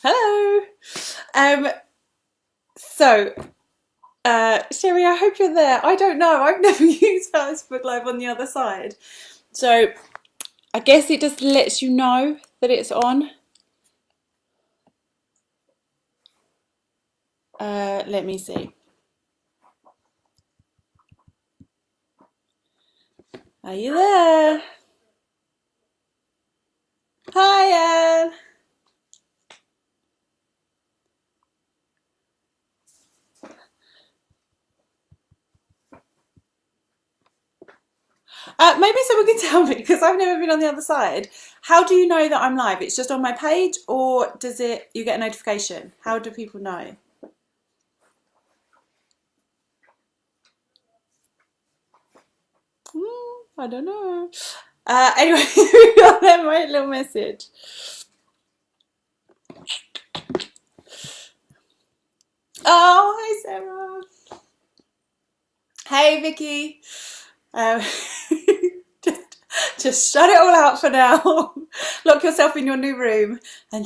Hello. Um, so, Sherry, I hope you're there. I don't know. I've never used Facebook Live on the other side. So, I guess it just lets you know that it's on. Let me see. Are you there? Hi, Anne. Maybe someone can tell me because I've never been on the other side. How do you know that I'm live? It's just on my page, or does it? You get a notification? How do people know? I don't know. Anyway, we got there my little message. Oh, hi Sarah. Hey Vicky. Um, just shut it all out for now. Lock yourself in your new room and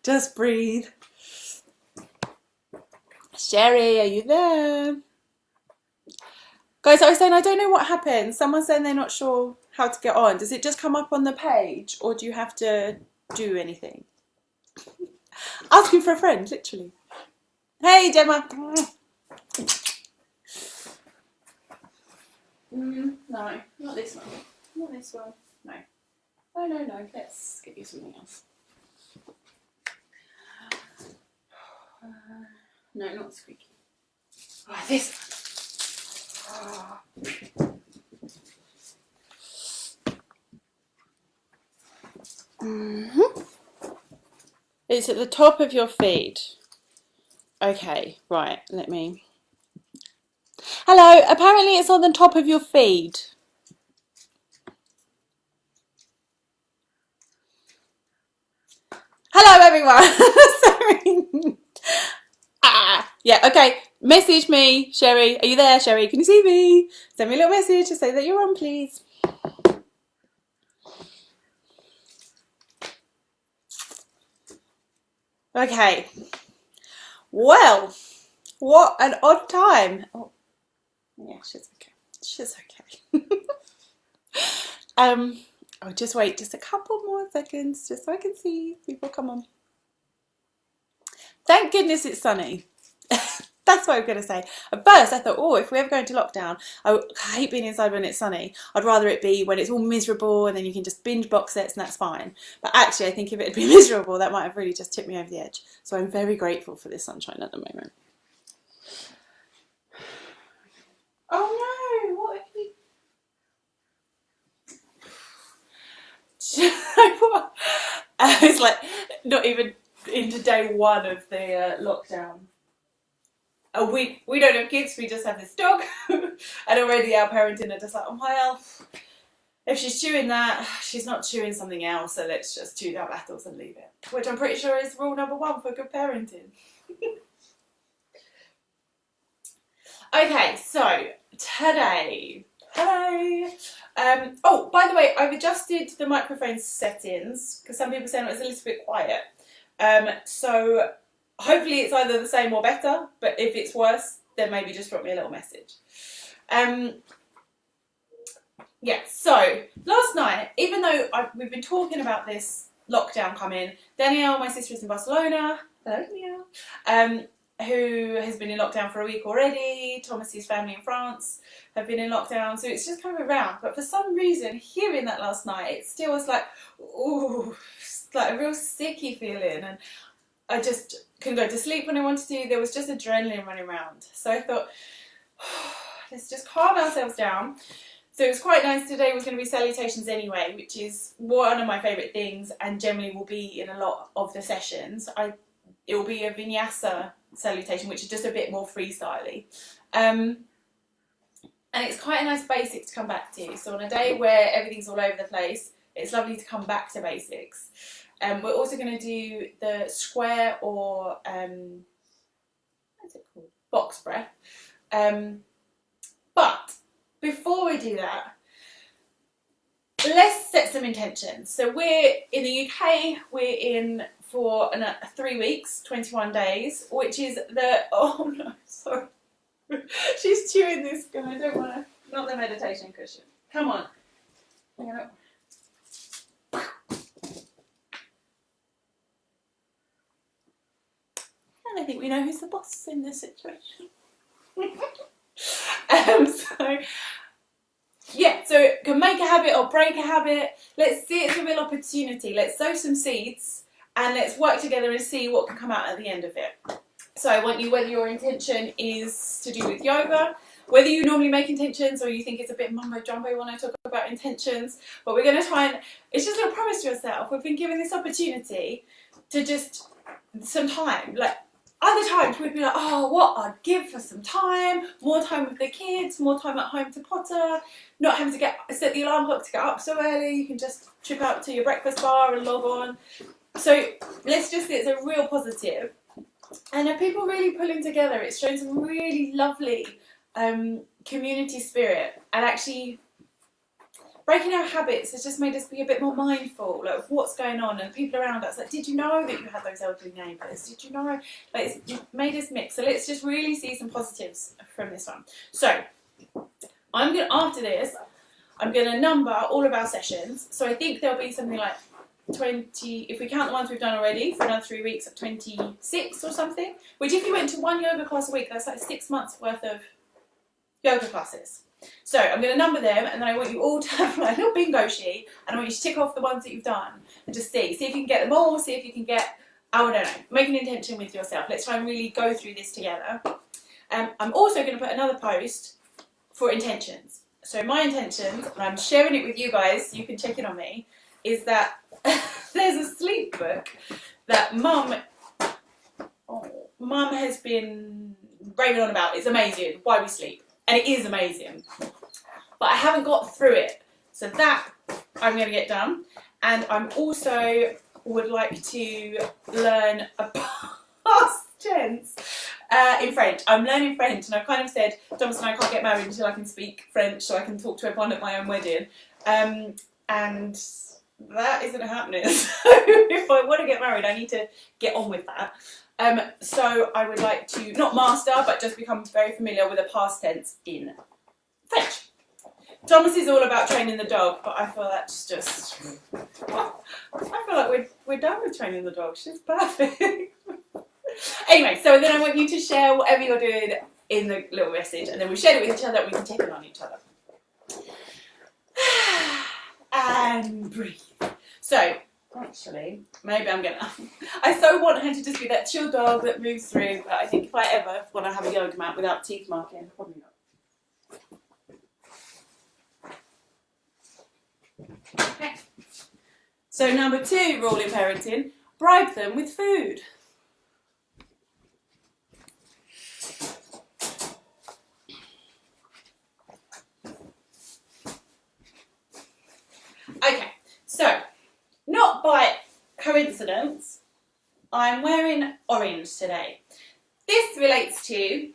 just breathe. Sherry, are you there? Guys, I was saying I don't know what happened. Someone's saying they're not sure how to get on. Does it just come up on the page or do you have to do anything? Asking for a friend, literally. Hey Gemma. No, not this one. Not this one. No. Oh, no. Let's get you something else. No, not squeaky. Oh, this one. It's at the top of your feed. Okay, right, let me... Hello, apparently it's on the top of your feed. Hello, everyone. Sorry. Yeah, okay. Message me, Sherry. Are you there, Sherry? Can you see me? Send me a little message to say that you're on, please. Okay. Well, what an odd time. Oh, yeah, she's okay. She's okay. I'll just wait just a couple more seconds just so I can see people come on. Thank goodness it's sunny. That's what I'm going to say. At first I thought, oh, if we ever go into lockdown, I hate being inside when it's sunny. I'd rather it be when it's all miserable and then you can just binge box sets and that's fine. But actually I think if it had been miserable, that might have really just tipped me over the edge. So I'm very grateful for this sunshine at the moment. Oh no, what have you... It's like not even into day one of the lockdown. We don't have kids, we just have this dog. And already our parenting are just like, oh well, if she's chewing that, she's not chewing something else, so let's just chew our battles and leave it. Which I'm pretty sure is rule number one for good parenting. Okay, so today, hello. Oh, by the way, I've adjusted the microphone settings because some people saying it was a little bit quiet. So hopefully it's either the same or better, but if it's worse, then maybe just drop me a little message. Yeah, so last night, even though we've been talking about this lockdown coming, Danielle, my sister, is in Barcelona. Hello, Danielle. Who has been in lockdown for a week already. Thomas's family in France have been in lockdown, so it's just coming around. But for some reason, hearing that last night, it still was like, ooh, like a real sicky feeling, and I just couldn't go to sleep when I wanted to. There was just adrenaline running around. So I thought, let's just calm ourselves down. So it was quite nice. Today was going to be Salutations anyway, which is one of my favourite things and generally will be in a lot of the sessions. It will be a vinyasa salutation, which is just a bit more freestyly. And it's quite a nice basic to come back to. So on a day where everything's all over the place, it's lovely to come back to basics. We're also going to do the square or, what's it called? Box breath. But before we do that, let's set some intentions. So we're in the UK, we're in for 3 weeks, 21 days, which is oh no, sorry. She's chewing this guy, I don't want to, not the meditation cushion. Come on. Hang on. And I think we know who's the boss in this situation. So can make a habit or break a habit. Let's see it as a real opportunity. Let's sow some seeds and let's work together and see what can come out at the end of it. So I want you, whether your intention is to do with yoga, whether you normally make intentions or you think it's a bit mumbo jumbo when I talk about intentions, but we're going to try and, it's just a promise to yourself. We've been given this opportunity to just, some time, like, other times we'd be like, oh, what I'd give for some time, more time with the kids, more time at home to potter, not having to set the alarm clock to get up so early, you can just trip out to your breakfast bar and log on. So let's just see it's a real positive. And are people really pulling together? It's shown some really lovely community spirit, and actually breaking our habits has just made us be a bit more mindful of what's going on and people around us. Like, did you know that you had those elderly neighbours? Did you know? Like, it's made us mix. So let's just really see some positives from this one. So after this, I'm going to number all of our sessions. So I think there'll be something like 20, if we count the ones we've done already, for another 3 weeks, of 26 or something. Which, if you went to one yoga class a week, that's like 6 months worth of yoga classes. So I'm going to number them, and then I want you all to have like a little bingo sheet, and I want you to tick off the ones that you've done and just see if you can get them all, see if you can get, I don't know, make an intention with yourself. Let's try and really go through this together. I'm also going to put another post for intentions. So my intentions, and I'm sharing it with you guys, you can check in on me, is that there's a sleep book that Mum has been raving on about. It's amazing, Why We Sleep. And it is amazing, but I haven't got through it, so that I'm going to get done. And I'm also would like to learn a past tense in French. I'm learning French, and I've kind of said, Thomas and I can't get married until I can speak French, so I can talk to everyone at my own wedding. And that isn't happening. So if I want to get married, I need to get on with that. So I would like to not master, but just become very familiar with the past tense in French. Thomas is all about training the dog, but I feel that's just, well, I feel like we're done with training the dog. She's perfect. Anyway, so then I want you to share whatever you're doing in the little message, and then we share it with each other, and we can check in on each other. And breathe. So, actually, maybe I'm gonna, I so want her to just be that chill dog that moves through, but I think if I ever want to have a yoga mat without teeth marking, probably not. Okay. So number 2 rule in parenting, bribe them with food. Okay, so not by coincidence, I'm wearing orange today. This relates to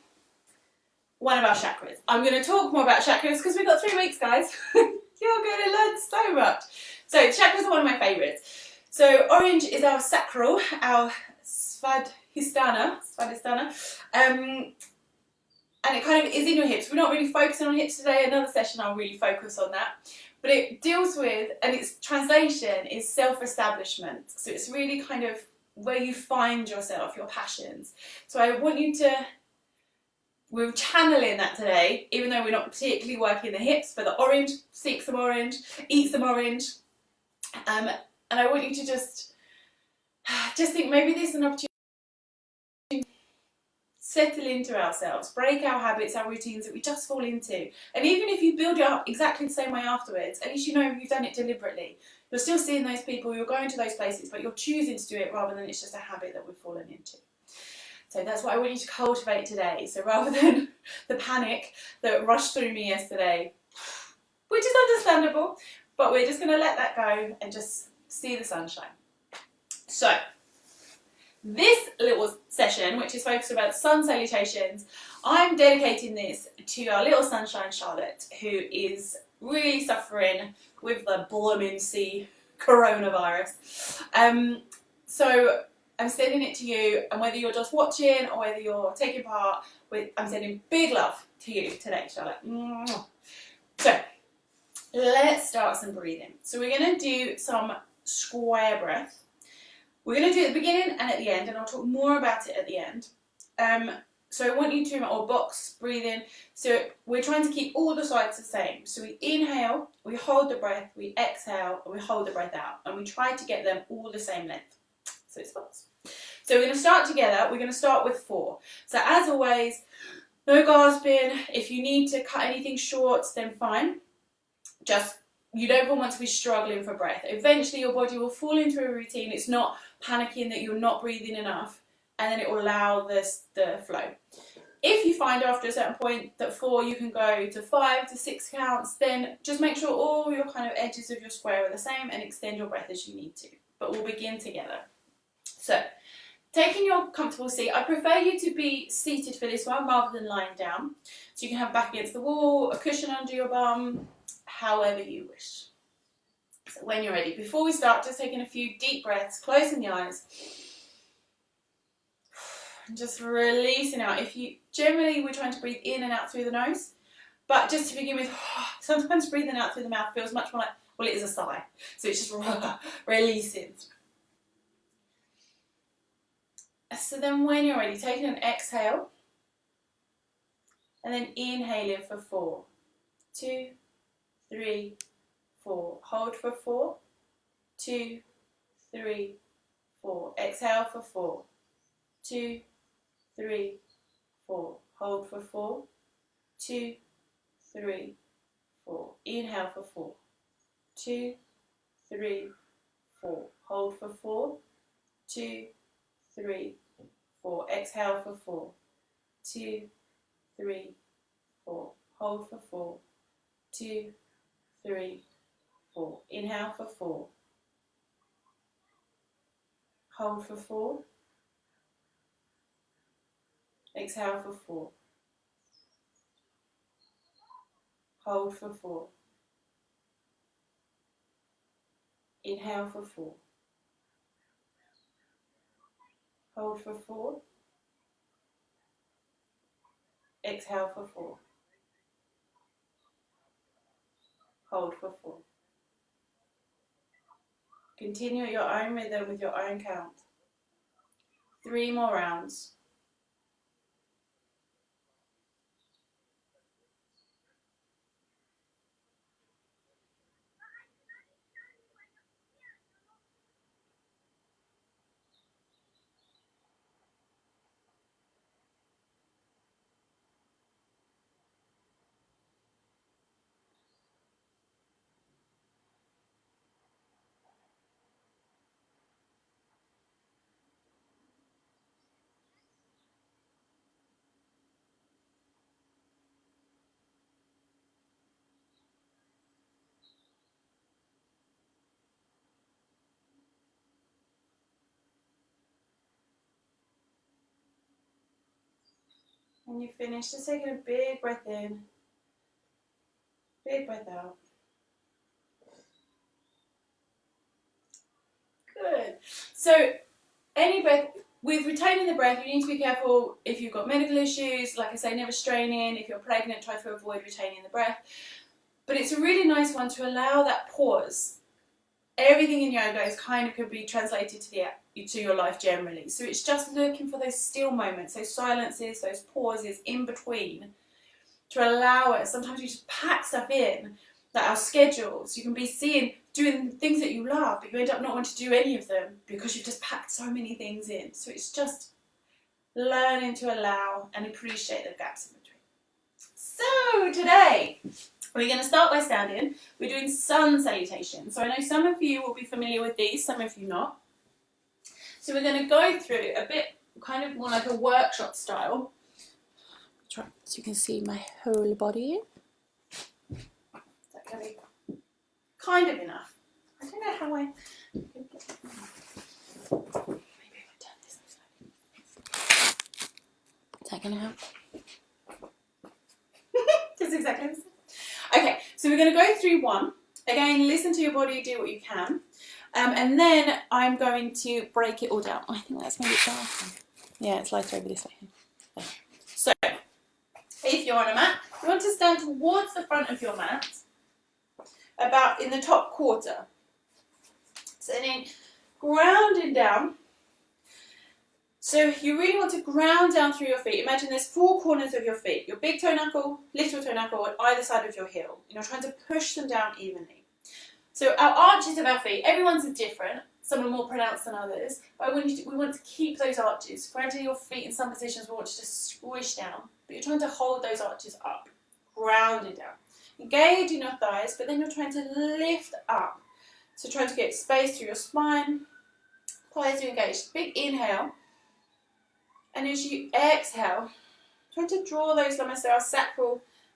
one of our chakras. I'm going to talk more about chakras because we've got 3 weeks, guys. You're going to learn so much. So chakras are one of my favourites. So orange is our sacral, our svadhisthana, and it kind of is in your hips. We're not really focusing on hips today. Another session I'll really focus on that. But it deals with, and its translation is self-establishment. So it's really kind of where you find yourself, your passions. So I want you to, we're channeling that today, even though we're not particularly working the hips, but the orange, seek some orange, eat some orange. And I want you to just think maybe this is an opportunity to settle into ourselves, break our habits, our routines that we just fall into. And even if you build it up exactly the same way afterwards, at least you know you've done it deliberately. You're still seeing those people, you're going to those places, but you're choosing to do it rather than it's just a habit that we've fallen into. So that's what I want you to cultivate today. So rather than the panic that rushed through me yesterday, which is understandable, but we're just going to let that go and just see the sunshine. So this little session, which is focused about sun salutations, I'm dedicating this to our little sunshine Charlotte, who is really suffering with the blooming C coronavirus. So I'm sending it to you, and whether you're just watching or whether you're taking part, I'm sending big love to you today, Charlotte. So let's start some breathing. So we're going to do some square breath. We're going to do it at the beginning and at the end, and I'll talk more about it at the end. So I want you to, or box breathing, so we're trying to keep all the sides the same. So we inhale, we hold the breath, we exhale, and we hold the breath out. And we try to get them all the same length. So it's box. So we're going to start together. We're going to start with 4. So as always, no gasping. If you need to cut anything short, then fine. Just, you don't want to be struggling for breath. Eventually your body will fall into a routine. It's not panicking that you're not breathing enough, and then it will allow the flow. If you find after a certain point that 4 you can go to 5 to 6 counts, then just make sure all your kind of edges of your square are the same and extend your breath as you need to. But we'll begin together. So, taking your comfortable seat, I prefer you to be seated for this one rather than lying down. So you can have back against the wall, a cushion under your bum, however you wish. So when you're ready, before we start, just taking a few deep breaths, closing the eyes, and just releasing out. Generally we're trying to breathe in and out through the nose, but just to begin with, sometimes breathing out through the mouth feels much more like, well, it is a sigh. So it's just releasing. So then when you're ready, taking an exhale, and then inhaling for 4, 2, 3, 4. Hold for 4, 2, 3, 4. Exhale for 4, 2, 3, 4. Hold for 4, 2, 3, 4. Inhale for 4, 2, 3, 4. Hold for 4, 2, 3, 4. Exhale for 4, 2, 3, 4. Hold for 4, 2, 3, 4. Inhale for 4. Hold for 4. Exhale for 4. Hold for 4. Inhale for 4. Hold for 4. Exhale for 4. Hold for 4. Continue at your own rhythm with your own count. 3 more rounds. When you finish, just taking a big breath in, big breath out. Good. So, any breath, with retaining the breath, you need to be careful if you've got medical issues. Like I say, never straining. If you're pregnant, try to avoid retaining the breath. But it's a really nice one to allow that pause. Everything in yoga is kind of could be translated to your life generally. So it's just looking for those still moments, those silences, those pauses in between to allow it. Sometimes you just pack stuff in, that our schedules, you can be doing things that you love, but you end up not wanting to do any of them because you've just packed so many things in. So it's just learning to allow and appreciate the gaps in between. So today, we're going to start by standing. We're doing sun salutations. So I know some of you will be familiar with these, some of you not. So we're going to go through a bit, kind of more like a workshop style. So you can see my whole body. Is that going to be kind of enough? I don't know how Maybe I can turn this slightly. Is that going to help? That's exactly the same. Okay, so we're going to go through one. Again, listen to your body, do what you can. And then I'm going to break it all down. I think that's made it darker. Yeah, it's lighter over this way. There. So, if you're on a mat, you want to stand towards the front of your mat, about in the top quarter. So then grounding down. So you really want to ground down through your feet. Imagine there's 4 corners of your feet. Your big toe knuckle, little toe knuckle on either side of your heel. And you're trying to push them down evenly. So our arches of our feet, everyone's are different. Some are more pronounced than others. But we want to keep those arches. Gradually your feet in some positions we want you to squish down. But you're trying to hold those arches up. Grounded down. Engage in your thighs, but then you're trying to lift up. So trying to get space through your spine. Thighs are engaged. Big inhale. And as you exhale, trying to draw those lumbar, so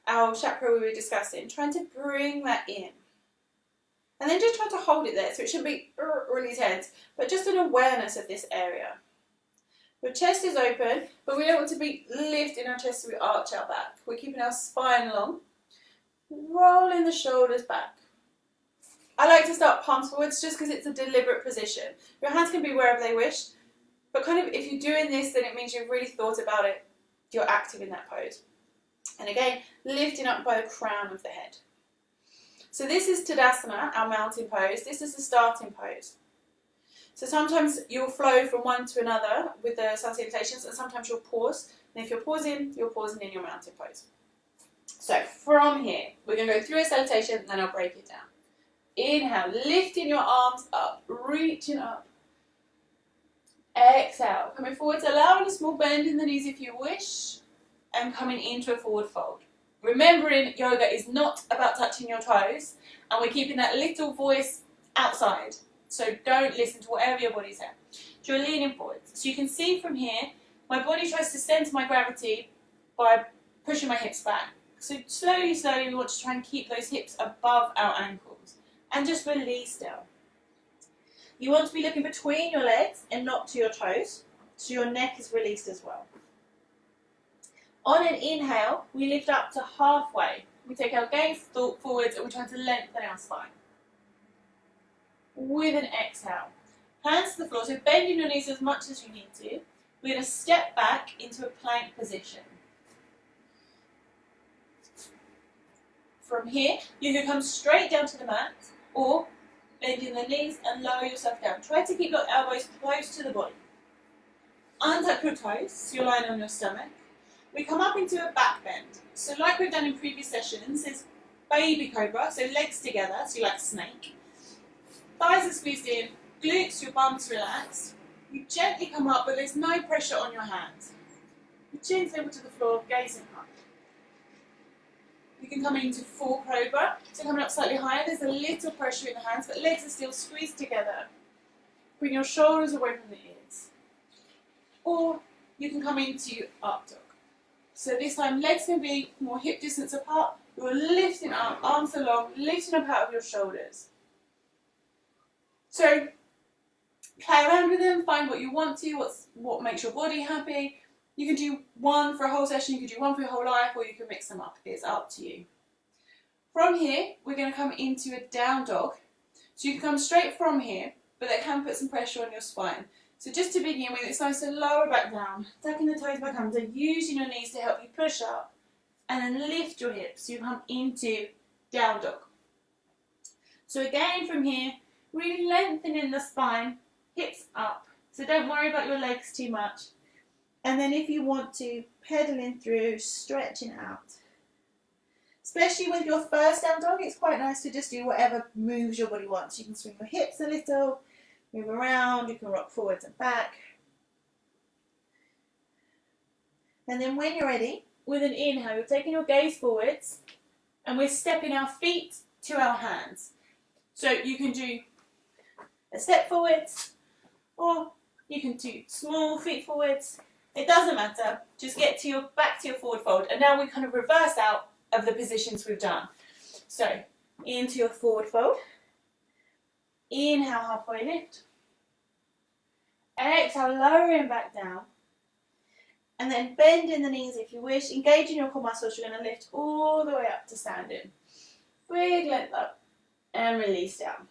our chakra we were discussing, trying to bring that in. And then just try to hold it there, so it shouldn't be really tense, but just an awareness of this area. Your chest is open, but we don't want to be lifting our chest so we arch our back. We're keeping our spine long. Rolling the shoulders back. I like to start palms forwards just because it's a deliberate position. Your hands can be wherever they wish, but kind of if you're doing this, then it means you've really thought about it. You're active in that pose. And again, lifting up by the crown of the head. So this is Tadasana, our mountain pose. This is the starting pose. So sometimes you'll flow from one to another with the salutations, and sometimes you'll pause. And if you're pausing in your mountain pose. So from here, we're going to go through a salutation, and then I'll break it down. Inhale, lifting your arms up, reaching up. Exhale, coming forwards, allowing a small bend in the knees if you wish, and coming into a forward fold. Remembering yoga is not about touching your toes, and we're keeping that little voice outside. So don't listen to whatever your body's saying. So you're leaning forwards. So you can see from here, my body tries to center my gravity by pushing my hips back. So slowly, we want to try and keep those hips above our ankles, and just release down. You want to be looking between your legs and not to your toes, so your neck is released as well. On an inhale, we lift up to halfway. We take our gaze forwards and we're trying to lengthen our spine. With an exhale, hands to the floor, so bending your knees as much as you need to. We're going to step back into a plank position. From here, you can come straight down to the mat, or bending the knees and lower yourself down. Try to keep your elbows close to the body. Untuck your toes, so you're lying on your stomach. We come up into a back bend. So like we've done in previous sessions, it's baby cobra, so legs together, so you're like a snake. Thighs are squeezed in, glutes, your bum's relaxed. You gently come up, but there's no pressure on your hands. Your chin's level to the floor, gazing up. You can come into full cobra, so coming up slightly higher, there's a little pressure in the hands, but legs are still squeezed together. Bring your shoulders away from the ears. Or you can come into up dog. So this time legs can be more hip distance apart. You're lifting up, arms are long, lifting up out of your shoulders. So play around with them, find what you want to, what makes your body happy. You can do one for a whole session, you can do one for your whole life, or you can mix them up. It's up to you. From here, we're going to come into a down dog. So you can come straight from here, but that can put some pressure on your spine. So just to begin with, it's nice to lower back down, tucking the toes back under, using your knees to help you push up, and then lift your hips. So you come into down dog. So again from here, really lengthening the spine, hips up. So don't worry about your legs too much. And then if you want to, pedaling through, stretching out. Especially with your first down dog, it's quite nice to just do whatever moves your body wants. You can swing your hips a little, move around, you can rock forwards and back. And then when you're ready, with an inhale, you're taking your gaze forwards and we're stepping our feet to our hands. So you can do a step forwards, or you can do small feet forwards. It doesn't matter, just get to your back to your forward fold, and now we kind of reverse out of the positions we've done. So into your forward fold, inhale, halfway lift, exhale, lowering back down, and then bend in the knees if you wish, engaging your core muscles. You're going to lift all the way up to standing, big length up, and release down.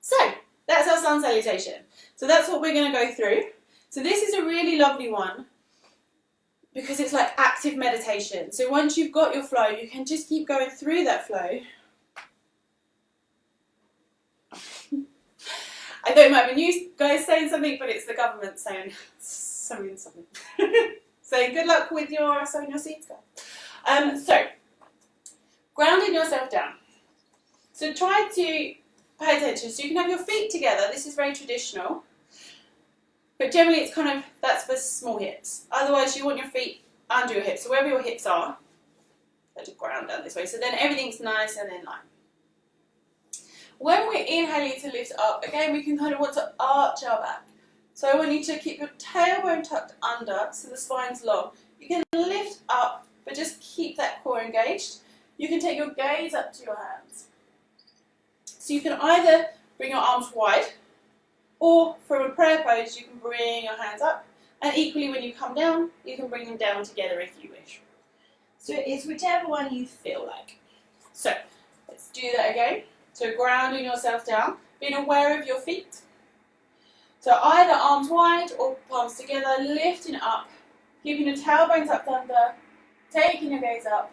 So that's our sun salutation. So that's what we're going to go through. So this is a really lovely one because it's like active meditation. So once you've got your flow, you can just keep going through that flow. I thought it might have been you guys saying something, but it's the government saying something. Saying good luck with your sowing your seeds, guys. So grounding yourself down. So try to pay attention. So you can have your feet together. This is very traditional. But generally it's kind of, that's for small hips. Otherwise you want your feet under your hips. So wherever your hips are, let it ground down this way. So then everything's nice and in line. When we're inhaling to lift up, again we can kind of want to arch our back. So I want you to keep your tailbone tucked under so the spine's long. You can lift up, but just keep that core engaged. You can take your gaze up to your hands. So you can either bring your arms wide, or from a prayer pose, you can bring your hands up. And equally, when you come down, you can bring them down together if you wish. So it's whichever one you feel like. So let's do that again. So grounding yourself down, being aware of your feet. So either arms wide or palms together, lifting up, keeping your tailbone tucked under, taking your gaze up,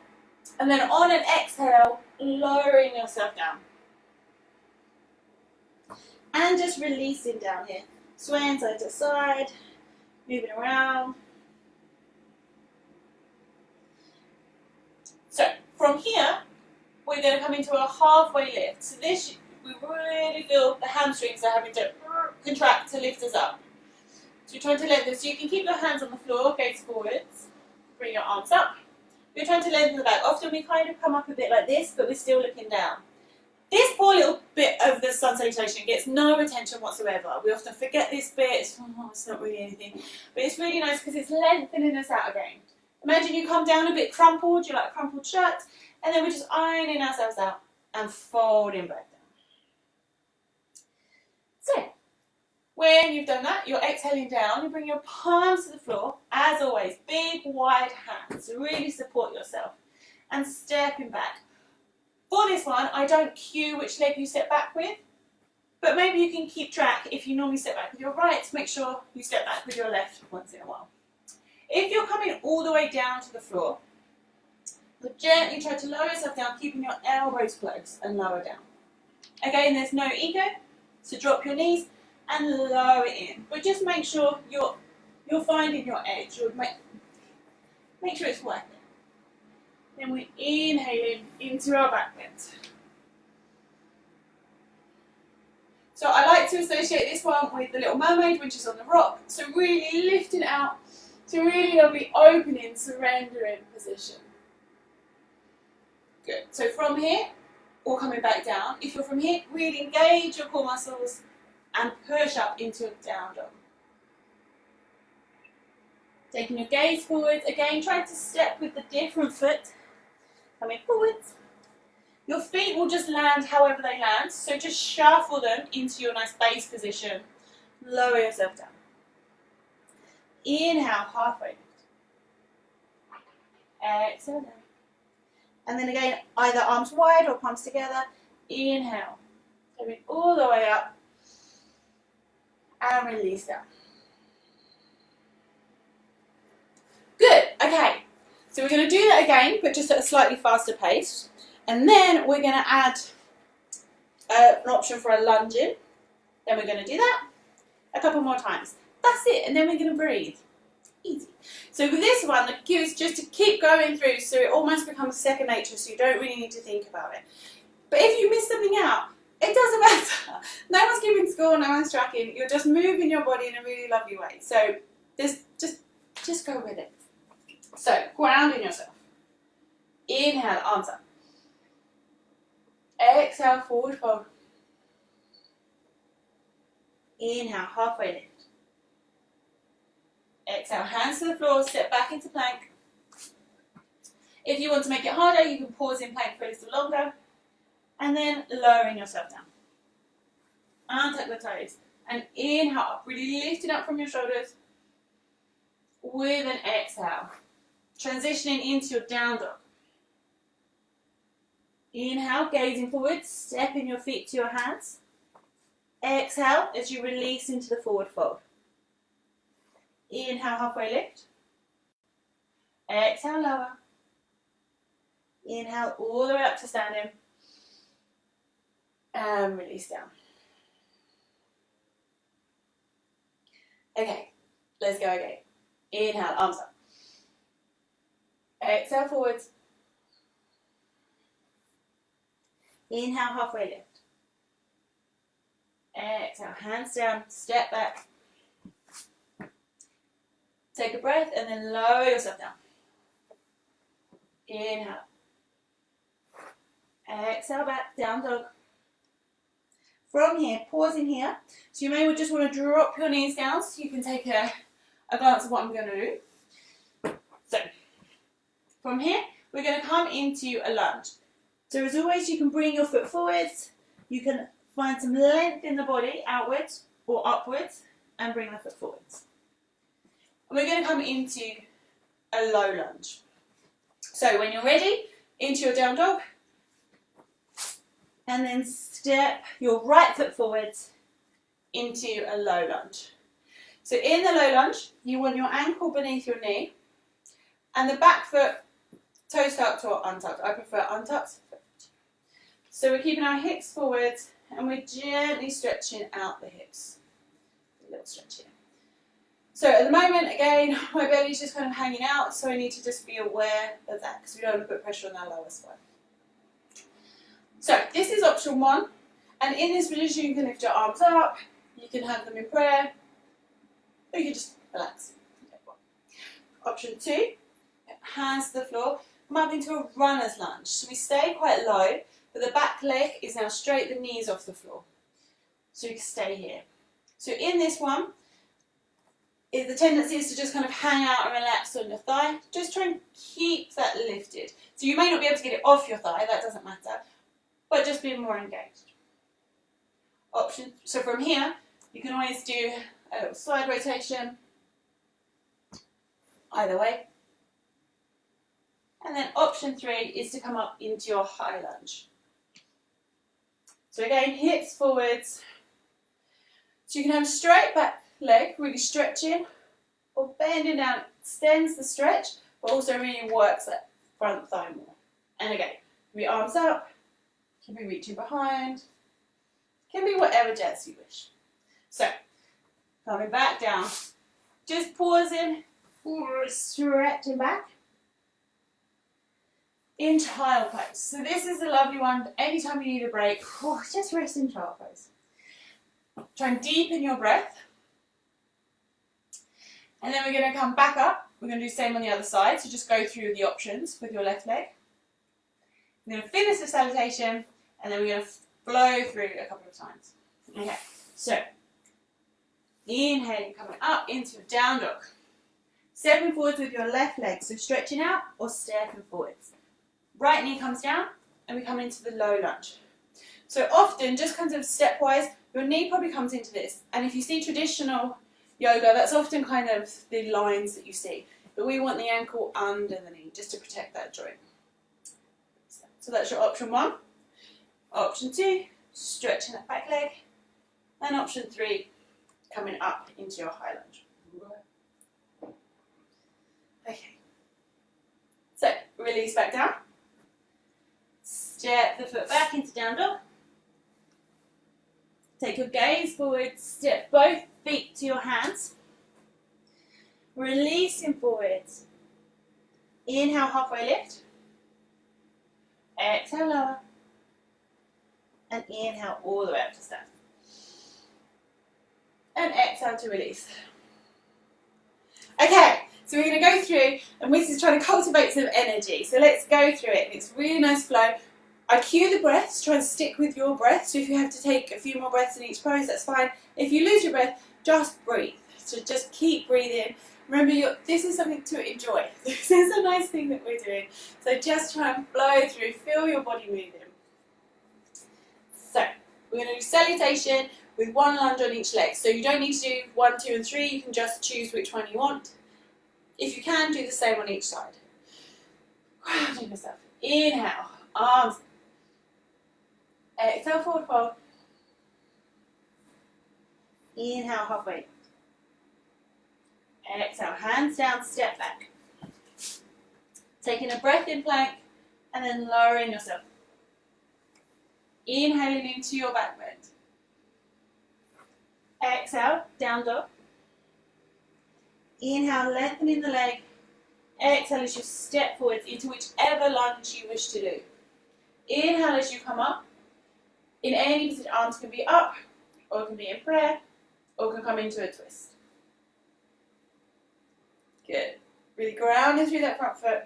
and then on an exhale, lowering yourself down. And just releasing down here. Swaying side to side, moving around. So from here, we're going to come into a halfway lift. So this, we really feel the hamstrings are having to contract to lift us up. So you're trying to lengthen. So you can keep your hands on the floor, gaze forwards, bring your arms up. You're trying to lengthen the back. Often we kind of come up a bit like this, but we're still looking down. This poor little bit of the sun salutation gets no attention whatsoever. We often forget this bit. It's not really anything. But it's really nice because it's lengthening us out again. Imagine you come down a bit crumpled, you like a crumpled shirt, and then we're just ironing ourselves out and folding back down. So, when you've done that, you're exhaling down, you bring your palms to the floor, as always, big wide hands, so really support yourself, and stepping back. For this one, I don't cue which leg you step back with, but maybe you can keep track if you normally step back with your right, make sure you step back with your left once in a while. If you're coming all the way down to the floor, gently try to lower yourself down, keeping your elbows close and lower down. Again, there's no ego, so drop your knees and lower it in. But just make sure you're finding your edge. Make sure it's worth it. Then we're inhaling into our back bend. So I like to associate this one with the Little Mermaid, which is on the rock. So really lifting out to really lovely opening, surrendering position. Good. So from here, or coming back down. If you're from here, really engage your core muscles and push up into a down dog. Taking your gaze forwards. Again, try to step with the different foot. Coming forwards. Your feet will just land however they land, so just shuffle them into your nice base position. Lower yourself down. Inhale, halfway lift. Exhale down. And then again, either arms wide or palms together. Inhale. Coming all the way up. And release down. Good, okay. So we're going to do that again, but just at a slightly faster pace. And then we're going to add an option for a lunge in. Then we're going to do that a couple more times. That's it, and then we're going to breathe. Easy. So with this one, the cue is just to keep going through so it almost becomes second nature, so you don't really need to think about it. But if you miss something out, it doesn't matter. No one's keeping score, no one's tracking. You're just moving your body in a really lovely way. So just go with it. So grounding yourself. Inhale, arms up. Exhale, forward fold. Inhale, halfway lift. Exhale, hands to the floor, step back into plank. If you want to make it harder, you can pause in plank for a little longer. And then lowering yourself down. Untuck the toes. And inhale up, really lifting up from your shoulders. With an exhale. Transitioning into your down dog. Inhale, gazing forward, stepping your feet to your hands. Exhale as you release into the forward fold. Inhale, halfway lift. Exhale, lower. Inhale all the way up to standing. And release down. Okay, let's go again. Inhale, arms up. Exhale, forwards. Inhale, halfway lift. Exhale, hands down, step back. Take a breath and then lower yourself down. Inhale. Exhale back, down dog. From here, pause in here. So you may just want to drop your knees down so you can take a glance at what I'm going to do. So, from here, we're going to come into a lunge. So as always, you can bring your foot forwards. You can find some length in the body, outwards or upwards, and bring the foot forwards. And we're going to come into a low lunge. So when you're ready, into your down dog, and then step your right foot forwards into a low lunge. So in the low lunge, you want your ankle beneath your knee, and the back foot toes tucked or untucked. I prefer untucked. So we're keeping our hips forwards, and we're gently stretching out the hips. A little stretch here. So at the moment, again, my belly's just kind of hanging out, so I need to just be aware of that because we don't want to put pressure on our lower spine. So this is option 1, and in this position you can lift your arms up, you can have them in prayer, or you can just relax. Option 2, hands to the floor, come up into a runner's lunge. So we stay quite low, but the back leg is now straight, the knees off the floor. So you can stay here. So in this one, the tendency is to just kind of hang out and relax on your thigh. Just try and keep that lifted. So you may not be able to get it off your thigh, that doesn't matter, but just be more engaged. Option, so from here, you can always do a little side rotation, either way. And then option 3 is to come up into your high lunge. So again, hips forwards. So you can have a straight back leg, really stretching, or bending down, extends the stretch, but also really works that front thigh more. And again, can be arms up, can be reaching behind, can be whatever jazz you wish. So, coming back down, just pausing, stretching back in child pose. So this is a lovely one, anytime you need a break, just rest in child pose. Try and deepen your breath. And then we're going to come back up. We're going to do the same on the other side. So just go through the options with your left leg. We're going to finish the salutation. And then we're going to flow through a couple of times. Okay, so inhaling, coming up into a down dog. Stepping forwards with your left leg. So stretching out or stepping forwards. Right knee comes down and we come into the low lunge. So often, just kind of stepwise, your knee probably comes into this. And if you see traditional yoga, that's often kind of the lines that you see. But we want the ankle under the knee, just to protect that joint. So that's your option 1. Option 2, stretching that back leg. And option 3, coming up into your high lunge. Okay. So, release back down. Step the foot back into down dog. Take your gaze forward, step both feet to your hands. Releasing forwards. Inhale, halfway lift. Exhale, lower. And inhale all the way up to stand. And exhale to release. Okay, so we're going to go through, and this is trying to cultivate some energy. So let's go through it. It's really nice flow. I cue the breaths, try and stick with your breath. So if you have to take a few more breaths in each pose, that's fine. If you lose your breath, just breathe. So just keep breathing. Remember, this is something to enjoy. This is a nice thing that we're doing. So just try and flow through, feel your body moving. So we're going to do salutation with 1 lunge on each leg. So you don't need to do 1, 2 and 3. You can just choose which one you want. If you can, do the same on each side. Grounding yourself. Inhale, arms. Exhale, forward fold. Inhale, halfway. Exhale, hands down, step back. Taking a breath in plank and then lowering yourself. Inhaling into your back bend. Exhale, down dog. Inhale, lengthening the leg. Exhale as you step forwards into whichever lunge you wish to do. Inhale as you come up. In any position, arms can be up, or can be in prayer, or can come into a twist. Good. Really grounding through that front foot.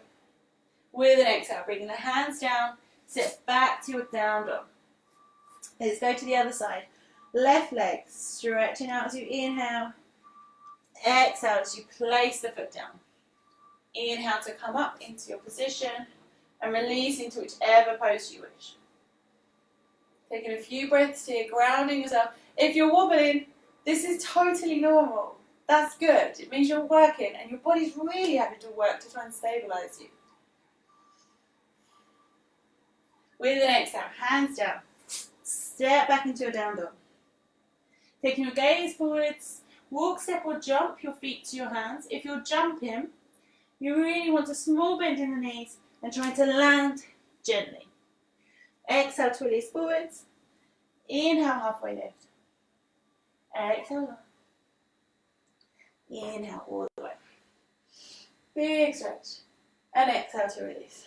With an exhale, bringing the hands down, step back to a down dog. Let's go to the other side. Left leg, stretching out as you inhale. Exhale as you place the foot down. Inhale to come up into your position and release into whichever pose you wish. Taking a few breaths here, grounding yourself. If you're wobbling, this is totally normal. That's good. It means you're working and your body's really having to work to try and stabilize you. With an exhale, hands down. Step back into a down dog. Taking your gaze forwards, walk, step or jump your feet to your hands. If you're jumping, you really want a small bend in the knees and try to land gently. Exhale to release forwards. Inhale, halfway lift. Exhale. Inhale all the way. Big stretch. And exhale to release.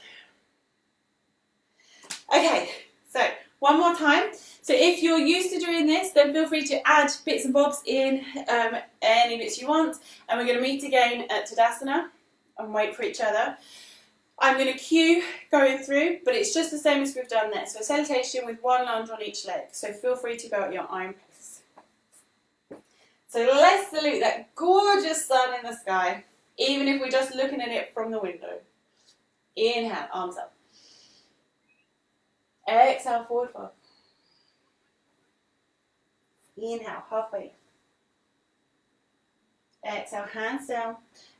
Okay, so one more time. So if you're used to doing this, then feel free to add bits and bobs in, any bits you want. And we're going to meet again at Tadasana and wait for each other. I'm going to cue going through, but it's just the same as we've done there. So salutation with one lunge on each leg. So feel free to go at your own pace. So let's salute that gorgeous sun in the sky, even if we're just looking at it from the window. Inhale, arms up. Exhale, forward fold. Inhale, halfway. Exhale, hands down.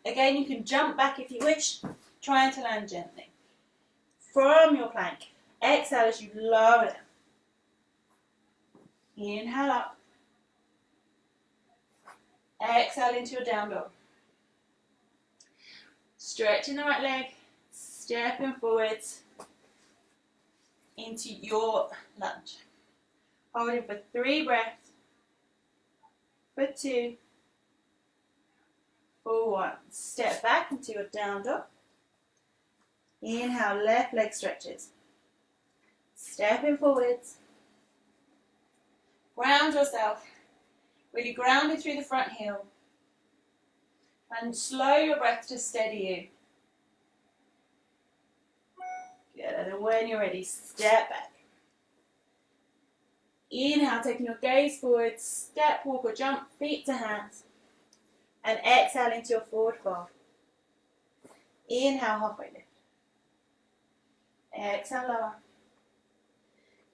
Again, you can jump back if you wish, trying to land gently. From your plank, exhale as you lower down. Inhale up. Exhale into your down dog. Stretching the right leg, stepping forwards into your lunge. Holding for 3 breaths, for 2, for 1. Step back into your down dog. Inhale, left leg stretches. Stepping forwards. Ground yourself. Really grounded through the front heel. And slow your breath to steady you. Good, and then when you're ready, step back. Inhale, taking your gaze forward, step, walk or jump, feet to hands. And exhale into your forward fold. Inhale, halfway lift. Exhale, lower.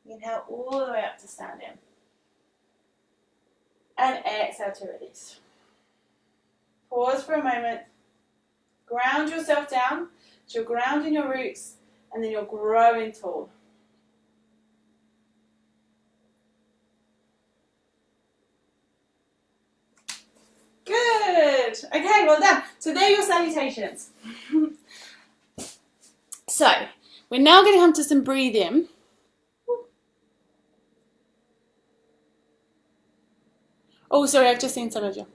Inhale all the way up to standing. And exhale to release. Pause for a moment. Ground yourself down. So you're grounding your roots and then you're growing tall. Good. Okay, well done. So there are your salutations. So we're now going to come to some breathing. Oh, sorry, I've just seen some of you.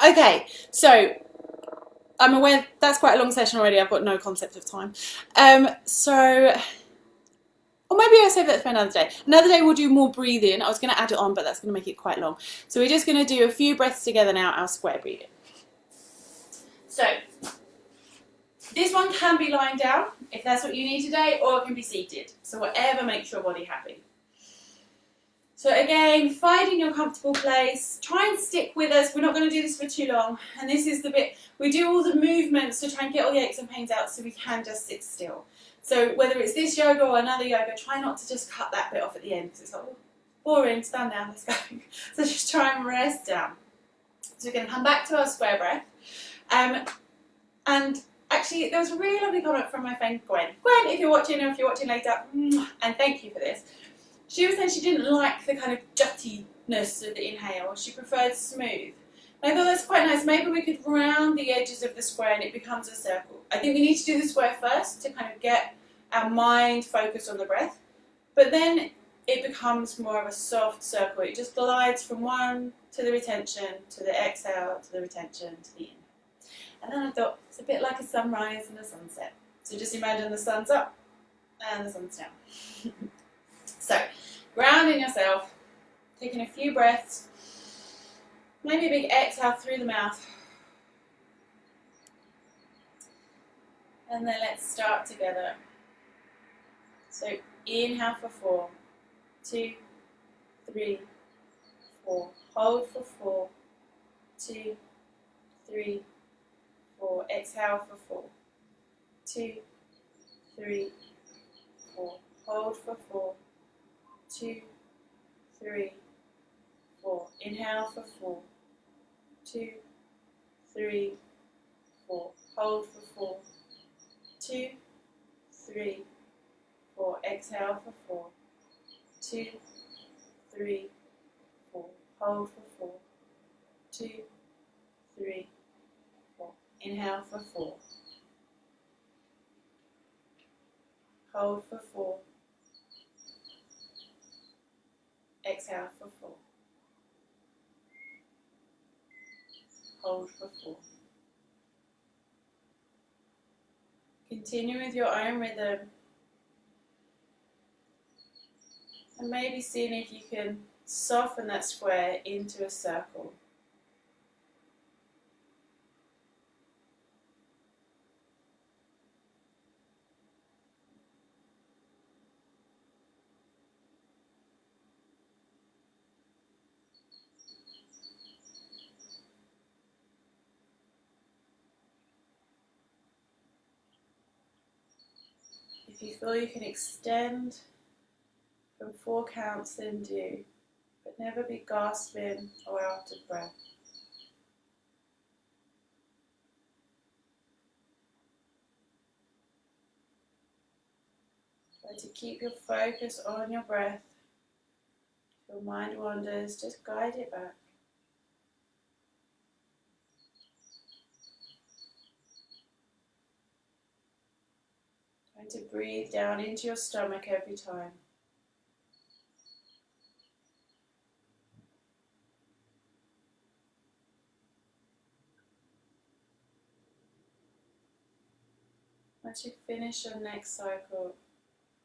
Okay, so I'm aware that's quite a long session already. I've got no concept of time. Or maybe I'll save that for another day. Another day we'll do more breathing. I was going to add it on, but that's going to make it quite long. So we're just going to do a few breaths together now, our square breathing. So this one can be lying down, if that's what you need today, or it can be seated. So whatever makes your body happy. So again, finding your comfortable place. Try and stick with us. We're not going to do this for too long. And this is the bit, we do all the movements to try and get all the aches and pains out so we can just sit still. So whether it's this yoga or another yoga, try not to just cut that bit off at the end because it's like, oh, boring, stand down, let's go. So just try and rest down. So we're going to come back to our square breath. And actually, there was a really lovely comment from my friend Gwen. Gwen, if you're watching or if you're watching later, and thank you for this. She was saying she didn't like the kind of jutty of the inhale. She preferred smooth. And I thought that's quite nice. Maybe we could round the edges of the square and it becomes a circle. I think we need to do the square first to kind of get our mind focused on the breath. But then it becomes more of a soft circle. It just glides from one to the retention, to the exhale, to the retention, to the inhale. And then I thought, it's a bit like a sunrise and a sunset. So just imagine the sun's up and the sun's down. So, grounding yourself, taking a few breaths, maybe a big exhale through the mouth. And then let's start together. So, inhale for 4, 2, 3, 4. Hold for 4, 2, 3, 4. Exhale for 4, 2, 3, 4. Hold for 4, 2, 3, 4. Inhale for 4, 2, 3, 4. Hold for 4, 2, 3, 4. Exhale for 4, 2, 3, 4. Hold for 4, 2, 3, 4. Inhale for 4. Hold for 4. Exhale for 4. Hold for 4. Continue with your own rhythm. And maybe seeing if you can soften that square into a circle. If you feel you can extend from 4 counts, then do, but never be gasping or out of breath. Try to keep your focus on your breath. If your mind wanders, just guide it back. Try to breathe down into your stomach every time. Once you finish your next cycle,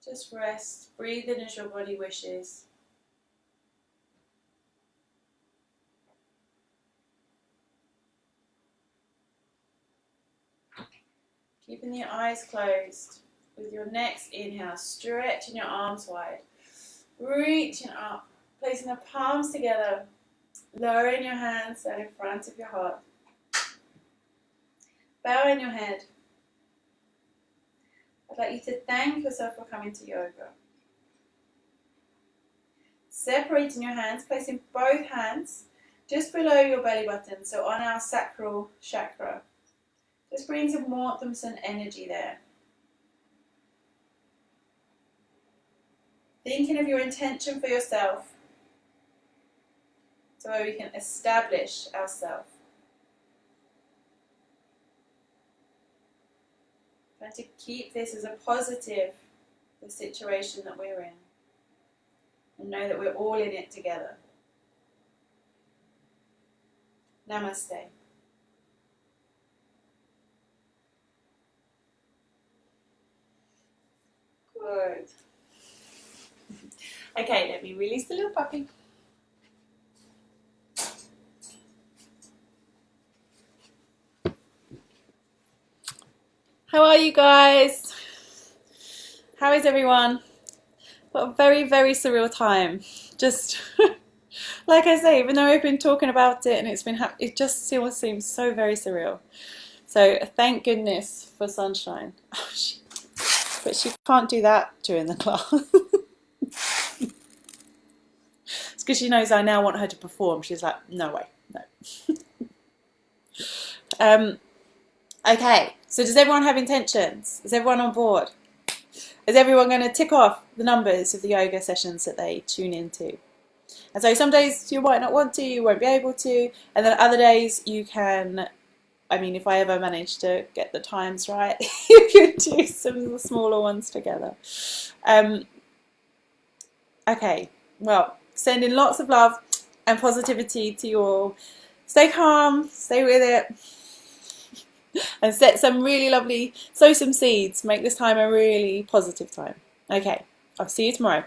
just rest, breathe in as your body wishes. Keeping your eyes closed. With your next inhale, stretching your arms wide, reaching up, placing the palms together, lowering your hands down in front of your heart, bowing your head. I'd like you to thank yourself for coming to yoga. Separating your hands, placing both hands just below your belly button, so on our sacral chakra. Just bring some warmth and some energy there. Thinking of your intention for yourself, so we can establish ourselves. Trying to keep this as a positive, the situation that we're in, and know that we're all in it together. Namaste. Good. Okay, let me release the little puppy. How are you guys? How is everyone? What a very, very surreal time. Just like I say, even though I've been talking about it and it just still seems so very surreal. So thank goodness for sunshine. Oh, but she can't do that during the class. It's because she knows I now want her to perform. She's like, no way, no. Okay, so does everyone have intentions? Is everyone on board? Is everyone going to tick off the numbers of the yoga sessions that they tune into? And so some days you might not want to, you won't be able to, and then other days you can. I mean, if I ever manage to get the times right, you can do some of the smaller ones together. Okay, well, sending lots of love and positivity to you all. Stay calm, stay with it, and set some really lovely, sow some seeds. Make this time a really positive time. Okay, I'll see you tomorrow.